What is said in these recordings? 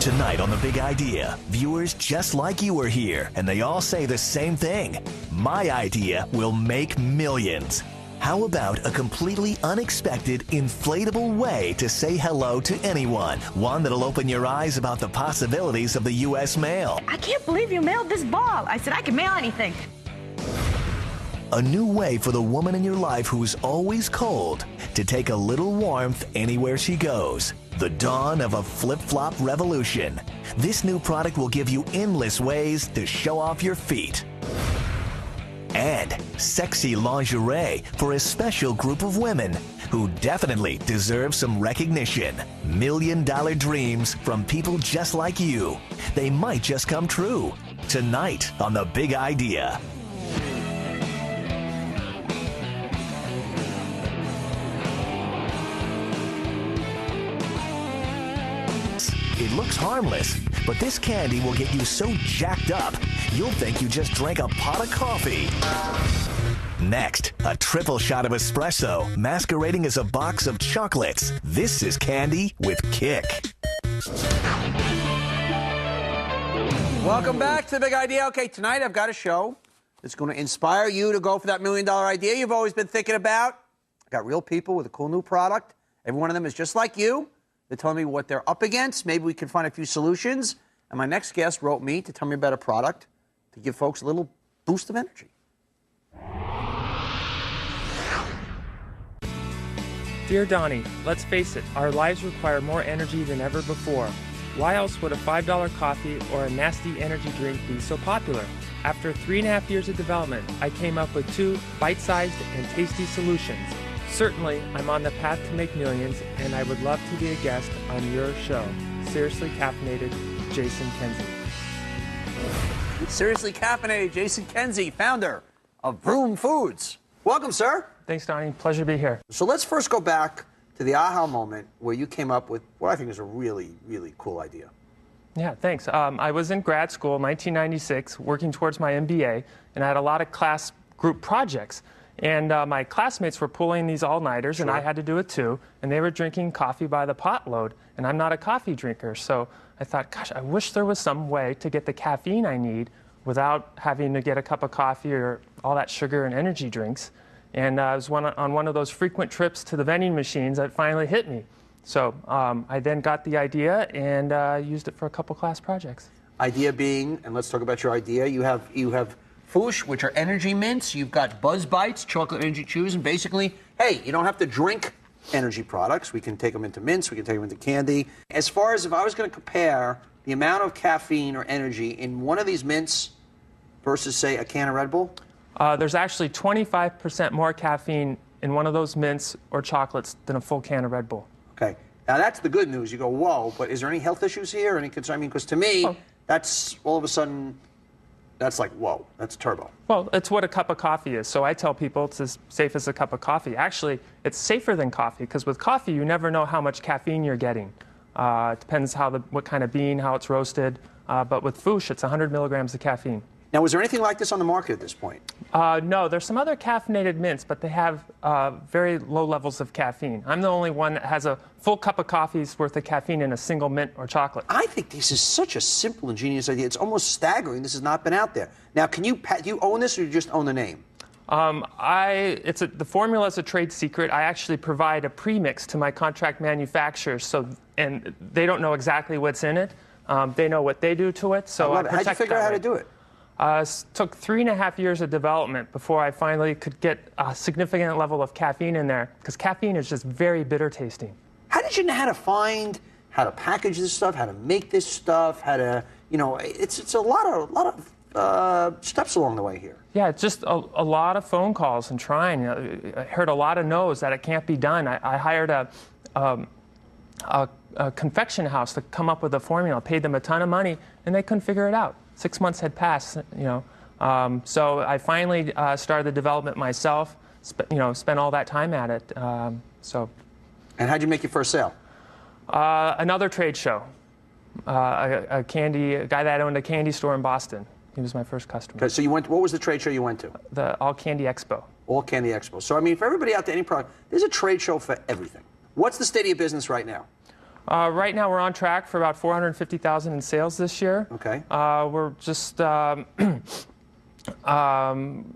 Tonight on The Big Idea, viewers just like you are here, and they all say the same thing. My idea will make millions. How about a completely unexpected, inflatable way to say hello to anyone? One that'll open your eyes about the possibilities of the U.S. mail. I can't believe you mailed this ball. I said I can mail anything. A new way for the woman in your life who's always cold to take a little warmth anywhere she goes. The dawn of a flip-flop revolution. This new product will give you endless ways to show off your feet. And sexy lingerie for a special group of women who definitely deserve some recognition. $1 million dreams from people just like you. They might just come true. Tonight on The Big Idea. It looks harmless, but this candy will get you so jacked up, you'll think you just drank a pot of coffee. Next, a triple shot of espresso masquerading as a box of chocolates. This is candy with kick. Welcome back to The Big Idea. Okay, tonight I've got a show that's going to inspire you to go for that $1 million idea you've always been thinking about. I've got real people with a cool new product. Every one of them is just like you. They're telling me what they're up against. Maybe we can find a few solutions. And my next guest wrote me to tell me about a product to give folks a little boost of energy. Dear Donny, let's face it, our lives require more energy than ever before. Why else would a $5 coffee or a nasty energy drink be so popular? After 3.5 years of development, I came up with 2 bite-sized and tasty solutions. Certainly, I'm on the path to make millions, and I would love to be a guest on your show. Seriously Caffeinated, Jason Kenzie. Seriously Caffeinated, Jason Kenzie, founder of Vroom Foods. Welcome, sir. Thanks, Donny. Pleasure to be here. So let's first go back to the aha moment where you came up with what I think is a really, really cool idea. Yeah, thanks. I was in grad school in 1996, working towards my MBA, and I had a lot of class group projects. And my classmates were pulling these all-nighters, Sure. and I had to do it too. And they were drinking coffee by the potload, and I'm not a coffee drinker. So I thought, gosh, I wish there was some way to get the caffeine I need without having to get a cup of coffee or all that sugar and energy drinks. And I was on one of those frequent trips to the vending machines that finally hit me. So I then got the idea and used it for a couple class projects. Idea being, and let's talk about your idea, you have Foosh, which are energy mints. You've got Buzz Bites, chocolate energy chews, and basically, hey, you don't have to drink energy products. We can take them into mints. We can take them into candy. As far as if I was going to compare the amount of caffeine or energy in one of these mints versus, say, a can of Red Bull? There's actually 25% more caffeine in one of those mints or chocolates than a full can of Red Bull. Okay. Now, that's the good news. You go, whoa, but is there any health issues here? Any concern? I mean, because to me, that's all of a sudden... That's like, whoa, that's turbo. Well, it's what a cup of coffee is. So I tell people it's as safe as a cup of coffee. Actually, it's safer than coffee because with coffee, you never know how much caffeine you're getting. It depends what kind of bean, how it's roasted. But with Foosh, it's 100 milligrams of caffeine. Now, is there anything like this on the market at this point? No, there's some other caffeinated mints, but they have very low levels of caffeine. I'm the only one that has a full cup of coffee's worth of caffeine in a single mint or chocolate. I think this is such a simple and genius idea. It's almost staggering this has not been out there. Now, do you own this or you just own the name? The formula is a trade secret. I actually provide a premix to my contract manufacturers, and they don't know exactly what's in it. They know what they do to it. So how'd you figure out how to do it? It took 3.5 years of development before I finally could get a significant level of caffeine in there, because caffeine is just very bitter tasting. How did you know how to find, how to package this stuff, how to make this stuff, how to, it's a lot of steps along the way here. Yeah, it's just a lot of phone calls and trying. I heard a lot of no's that it can't be done. I hired a confection house to come up with a formula, paid them a ton of money, and they couldn't figure it out. 6 months had passed, so I finally started the development myself. Spent all that time at it. And how'd you make your first sale? Another trade show. A guy that owned a candy store in Boston. He was my first customer. Okay, so what was the trade show you went to? The All Candy Expo. All Candy Expo. So, I mean, for everybody out there, any product, there's a trade show for everything. What's the state of your business right now? Right now, we're on track for about 450,000 in sales this year. Okay. We're just,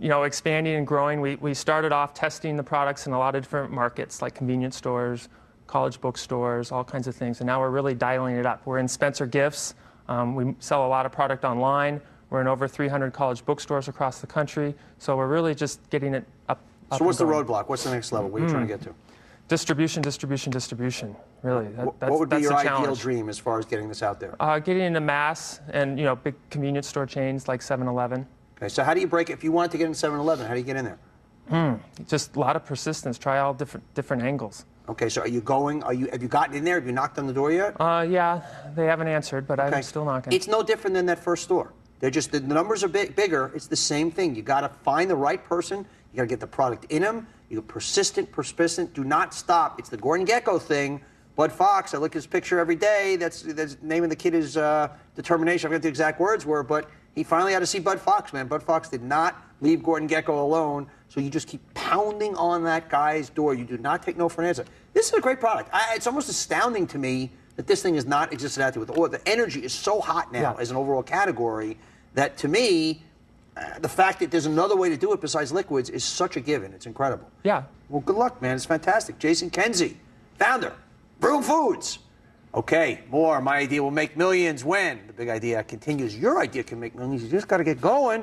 expanding and growing. We started off testing the products in a lot of different markets, like convenience stores, college bookstores, all kinds of things. And now we're really dialing it up. We're in Spencer Gifts. We sell a lot of product online. We're in over 300 college bookstores across the country. So we're really just getting it up. So what's the roadblock? What's the next level? What are you trying to get to? Distribution. Really. What would be your the ideal challenge. dream as far as getting this out there? Getting into mass and big convenience store chains like 7-Eleven. Okay, so how do you break it? If you wanted to get in 7-Eleven, how do you get in there? Just a lot of persistence. Try all different angles. Okay, so have you gotten in there? Have you knocked on the door yet? Yeah, they haven't answered, but Okay. I'm still knocking. It's no different than that first store. They're just, the numbers are bigger. It's the same thing. You got to find the right person. You got to get the product in them. You're persistent. Do not stop. It's the Gordon Gekko thing. Bud Fox, I look at his picture every day. That's the name of the kid is Determination. I forget the exact words were, but he finally had to see Bud Fox, man. Bud Fox did not leave Gordon Gekko alone, so you just keep pounding on that guy's door. You do not take no for an answer. This is a great product. It's almost astounding to me that this thing has not existed out there with oil. The energy is so hot now as an overall category that, to me, the fact that there's another way to do it besides liquids is such a given. It's incredible. Yeah. Well, good luck, man. It's fantastic. Jason Kenzie, founder, Vroom Foods. Okay, more. My idea will make millions when? The big idea continues. Your idea can make millions. You just got to get going.